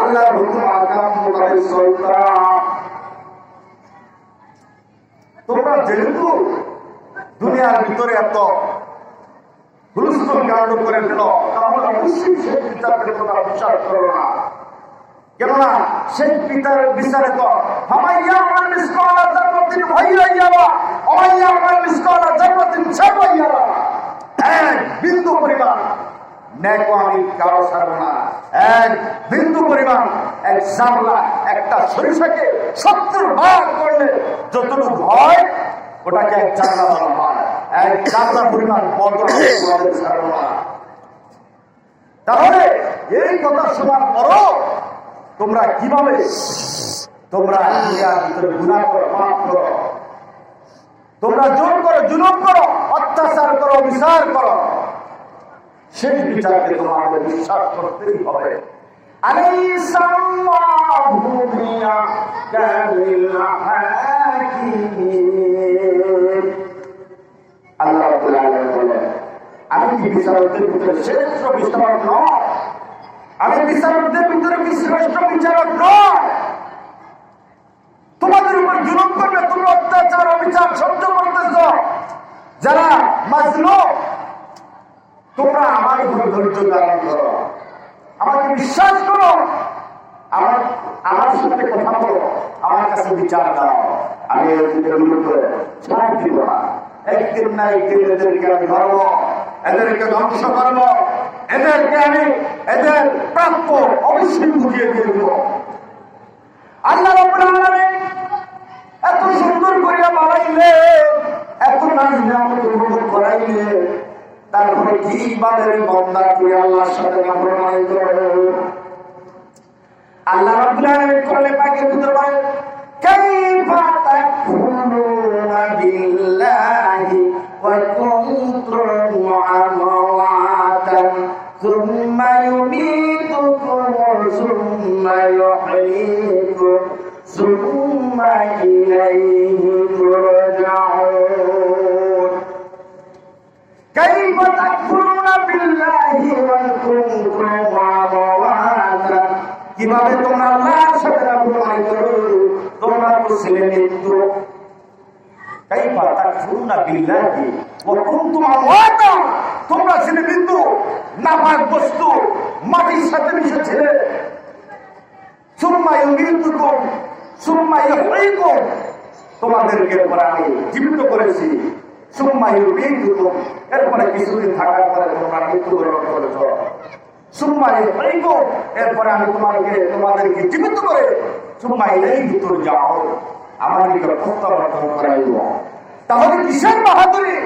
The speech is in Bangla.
আল্লাহর হুকুম আকাম মোতাবেক চলতা। তোমরা যেহেতু দুনিয়ার ভিতরে এত হুলস্থুল কাণ্ড করে ফেল, তাহলে অবশ্যই সেই বিচারকে তোমরা বিশ্বাস করো না। কেননা সেই পিতার বিচারে তো হামাইয়া আমার মিসকালা জান্নাতিন ভাইয়াইয়াবা আমাইয়া আমার মিসকালা জান্নাতিন ছাবাইয়াবা, এক বিন্দু পরিমাণ ন্যায় আমি কারো ছাড়ব না। এক বিন্দু পরিমাণ, এক জাররা, একটা সরিষাকে 70 ভাগ করলে যতটুকু হয় ওটাকে এক জাররা বলা হয়। এক জাররা পরিমাণ বদল ছাড়ব না। তাহলে এই কথা শোনার পরও তোমরা কিভাবে তোমরা দুনিয়ার ভিতরে গুনাহ করো, পাপ করো, তোমরা জোর করো, জুলুম করো, অত্যাচার করো, বিচার করো, সেই বিচারকে তোমাদের বিশ্বাস করতেই হবে। আলাইসাল্লাহু বিআহকামিল হাকিম। আল্লাহ রাব্বুল আলামিন বলেন, আমি কি বিচারকদের ভিতরে শ্রেষ্ঠ বিচারক নই? আমি বিচারকদের ভিতরে কি শ্রেষ্ঠ বিচারক নয়? তোমাদের উপর জুলুম করবে, তোমরা অত্যাচার অবিচার সহ্য করতেছ, যারা মাজলুম, তোমরা আমার উপর ধৈর্য ধারণ করো, আমাকে বিশ্বাস করো, আমার সাথে কথা বলো, আমার কাছে বিচার দাও, আমি ছাড় দিব না। একদিন না একদিন এদেরকে আমি ধরবো, এদেরকে ধ্বংস করবো, এদেরকে আমি এদের প্রাপ্য অবশ্যই বুঝিয়ে দিয়ে দেব। আল্লাহ রাব্বুল আলামিন এত সুন্দর করিয়া বানাইলে, এত নাজ-নেয়ামত উপভোগ করাইলে, তারপরে কিভাবে বান্দা করে আল্লাহর সাথে নাফরমানি করে? আল্লাহ রাব্বুল আলামিন কোরআনে পাকের ভিতরে বলেন, কাইফা তাকফুরুনা বিল্লাহি ওয়া কুনতুম আমওয়াতান সুম্মা ইউমীতুকুম সুম্মা ইউহয়ীকুম সুম্মা ইলাইহি তুরজাউন। কাইফা তাকফুরুনা বিল্লাহি ওয়া কুনতুম আমওয়াতান, কিভাবে তোমরা আল্লাহর সাথে নাফরমানি করো, তোমরা তো ছিলে মৃত্যু। কাইফা তাকফুরুনা বিল্লাহি ওয়া কুনতুম আমওয়াতান, তোমরা ছিলে মৃত্যু, নাপাক বস্তু, মাটির সাথে মিশেছিলে। সুম্মা ইউমীতুকুম সুম্মা ইউহয়ীকুম, তোমাদেরকে পরে আমি জীবিত করেছি। সুম্মা ইউমীতুকুম, এরপরে কিছুদিন থাকার পরে তোমরা মৃত্যুবরণ করেছ। সুম্মা ইউহয়ীকুম, এরপরে আমি তোমাদেরকে জীবিত করে সুম্মা ইলাইহি তুরজাউন, আমার নিকট প্রত্যাবর্তন করাইব। তাহলে কিসের বাহাদুরি?